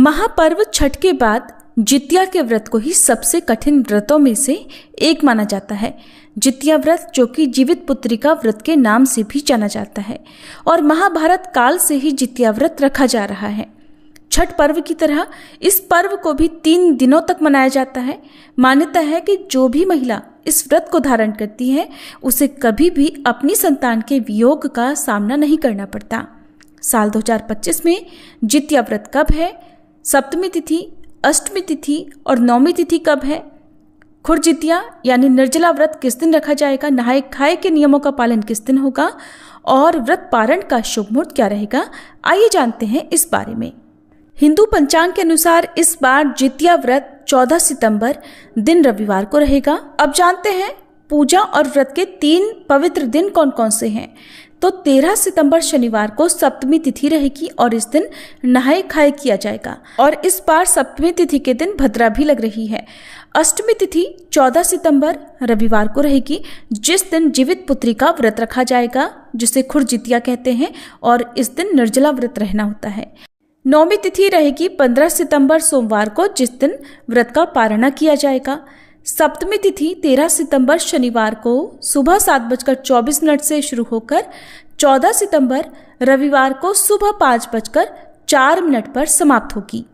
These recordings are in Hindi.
महापर्व छठ के बाद जितिया के व्रत को ही सबसे कठिन व्रतों में से एक माना जाता है। जितिया व्रत, जो कि जीवित पुत्रिका व्रत के नाम से भी जाना जाता है, और महाभारत काल से ही जितिया व्रत रखा जा रहा है। छठ पर्व की तरह इस पर्व को भी 3 दिनों तक मनाया जाता है। मान्यता है कि जो भी महिला इस व्रत को धारण करती है उसे कभी भी अपनी संतान के वियोग का सामना नहीं करना पड़ता। साल 2025 में जितिया व्रत कब है, सप्तमी तिथि, अष्टमी तिथि और नौमी तिथि कब है, खुरजितिया यानी निर्जला व्रत किस दिन रखा जाएगा, नहाए खाए के नियमों का पालन किस दिन होगा और व्रत पारण का शुभ मुहूर्त क्या रहेगा, आइए जानते हैं इस बारे में। हिंदू पंचांग के अनुसार इस बार जितिया व्रत 14 सितंबर दिन रविवार को रहेगा। अब जानते हैं पूजा और व्रत के 3 पवित्र दिन कौन कौन से हैं। तो 13 सितंबर शनिवार को सप्तमी तिथि रहेगी और इस दिन नहाए खाए किया जाएगा, और इस बार सप्तमी तिथि के दिन भद्रा भी लग रही है। अष्टमी तिथि 14 सितंबर रविवार को रहेगी, जिस दिन जीवित पुत्री का व्रत रखा जाएगा, जिसे खुरजितिया कहते हैं, और इस दिन निर्जला व्रत रहना होता है। नौमी तिथि रहेगी 15 सितंबर सोमवार को, जिस दिन व्रत का पारणा किया जाएगा। सप्तमी तिथि 13 सितंबर शनिवार को सुबह 7:24 से शुरू होकर 14 सितंबर रविवार को सुबह 5:04 पर समाप्त होगी।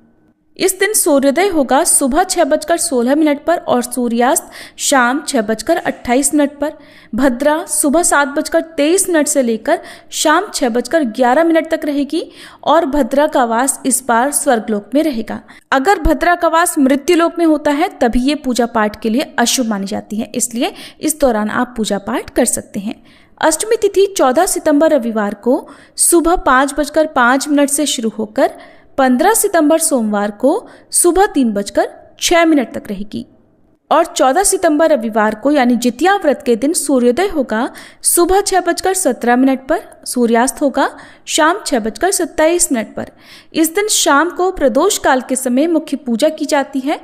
इस दिन सूर्योदय होगा सुबह 6:16 पर और सूर्यास्त शाम 6:28 पर। भद्रा सुबह 7:23 से लेकर शाम 6:11 तक रहेगी, और भद्रा का वास इस बार स्वर्गलोक में रहेगा। अगर भद्रा का वास मृत्युलोक में होता है तभी ये पूजा पाठ के लिए अशुभ मानी जाती है, इसलिए इस दौरान आप पूजा पाठ कर सकते हैं। अष्टमी तिथि 14 सितंबर रविवार को सुबह 5:05 से शुरू होकर 15 सितंबर सोमवार को सुबह 3:06 तक रहेगी, और 14 सितंबर रविवार को यानी जितिया व्रत के दिन सूर्योदय होगा सुबह 6:17 पर, सूर्यास्त होगा शाम 6:27 पर। इस दिन शाम को प्रदोष काल के समय मुख्य पूजा की जाती है,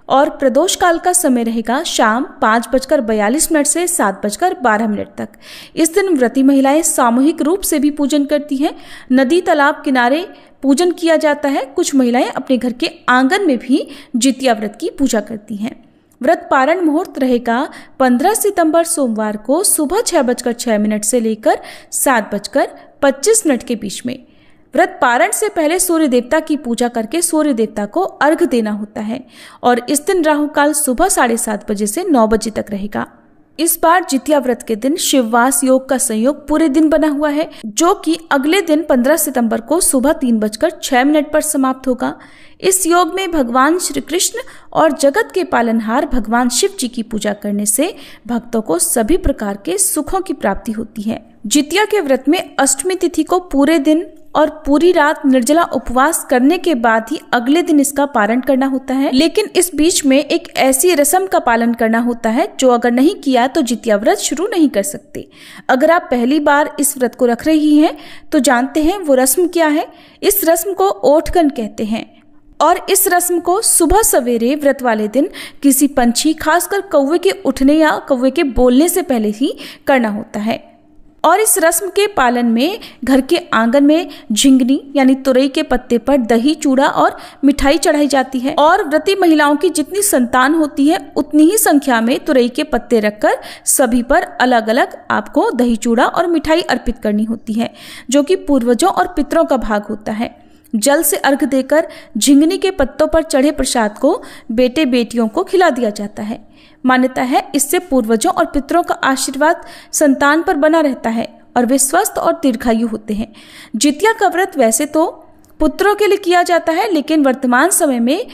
और प्रदोष काल का समय रहेगा शाम 5:42 से 7:12 तक। इस दिन व्रती महिलाएं सामूहिक रूप से भी पूजन करती हैं। नदी तालाब किनारे पूजन किया जाता है। कुछ महिलाएं अपने घर के आंगन में भी जितिया व्रत की पूजा करती हैं। व्रत पारण मुहूर्त रहेगा 15 सितंबर सोमवार को सुबह 6:06 से लेकर 7:25 के बीच में। व्रत पारण से पहले सूर्य देवता की पूजा करके सूर्य देवता को अर्घ देना होता है, और इस दिन राहु काल सुबह 7:30 से 9 तक रहेगा। इस बार जितिया व्रत के दिन शिववास योग का संयोग पूरे दिन बना हुआ है, जो कि अगले दिन 15 सितंबर को सुबह 3:06 पर समाप्त होगा। इस योग में भगवान श्री कृष्ण और जगत के पालनहार भगवान शिव जी की पूजा करने से भक्तों को सभी प्रकार के सुखों की प्राप्ति होती है। जितिया के व्रत में अष्टमी तिथि को पूरे दिन और पूरी रात निर्जला उपवास करने के बाद ही अगले दिन इसका पारण करना होता है, लेकिन इस बीच में एक ऐसी रस्म का पालन करना होता है जो अगर नहीं किया तो जितिया व्रत शुरू नहीं कर सकते। अगर आप पहली बार इस व्रत को रख रही हैं तो जानते हैं वो रस्म क्या है। इस रस्म को ओठगन कहते हैं, और इस रस्म को सुबह सवेरे व्रत वाले दिन किसी पंछी, खासकर कौवे के उठने या कौवे के बोलने से पहले ही करना होता है। और इस रस्म के पालन में घर के आंगन में झिंगनी यानी तुरई के पत्ते पर दही, चूड़ा और मिठाई चढ़ाई जाती है, और व्रती महिलाओं की जितनी संतान होती है उतनी ही संख्या में तुरई के पत्ते रखकर सभी पर अलग अलग आपको दही, चूड़ा और मिठाई अर्पित करनी होती है, जो कि पूर्वजों और पितरों का भाग होता है। जल से अर्घ देकर झिंगनी के पत्तों पर चढ़े प्रसाद को बेटे बेटियों को खिला दिया जाता है। मान्यता है इससे पूर्वजों और पितरों का आशीर्वाद संतान पर बना रहता है और वे स्वस्थ और दीर्घायु होते हैं। जितिया का व्रत वैसे तो पुत्रों के लिए किया जाता है, लेकिन वर्तमान समय में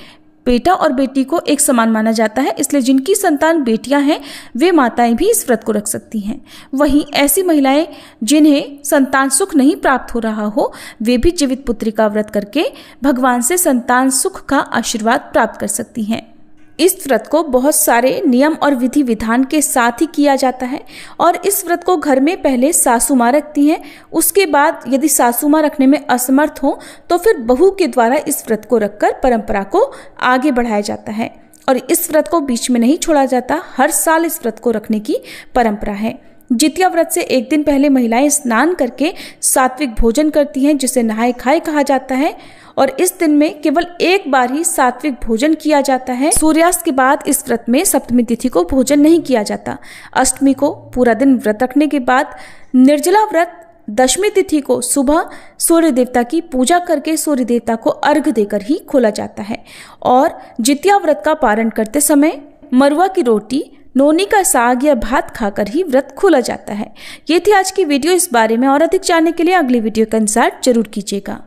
बेटा और बेटी को एक समान माना जाता है, इसलिए जिनकी संतान बेटियां हैं वे माताएं भी इस व्रत को रख सकती हैं। वहीं ऐसी महिलाएं जिन्हें संतान सुख नहीं प्राप्त हो रहा हो, वे भी जीवित पुत्री का व्रत करके भगवान से संतान सुख का आशीर्वाद प्राप्त कर सकती हैं। इस व्रत को बहुत सारे नियम और विधि विधान के साथ ही किया जाता है, और इस व्रत को घर में पहले सासू माँ रखती हैं। उसके बाद यदि सासू माँ रखने में असमर्थ हो तो फिर बहू के द्वारा इस व्रत को रखकर परंपरा को आगे बढ़ाया जाता है, और इस व्रत को बीच में नहीं छोड़ा जाता। हर साल इस व्रत को रखने की परंपरा है। जितिया व्रत से एक दिन पहले महिलाएं स्नान करके सात्विक भोजन करती हैं, जिसे नहाए खाए कहा जाता है। और इस दिन में केवल एक बार ही सात्विक भोजन किया जाता है। सूर्यास्त के बाद इस व्रत में सप्तमी तिथि को भोजन नहीं किया जाता। अष्टमी को पूरा दिन व्रत रखने के बाद निर्जला व्रत दशमी तिथि को सुबह सूर्य देवता की पूजा करके सूर्य देवता को अर्घ देकर ही खोला जाता है। और जितिया व्रत का पारण करते समय मरुआ की रोटी, नोनी का साग या भात खाकर ही व्रत खोला जाता है। ये थी आज की वीडियो। इस बारे में और अधिक जानने के लिए अगली वीडियो का इंतजार जरूर कीजिएगा।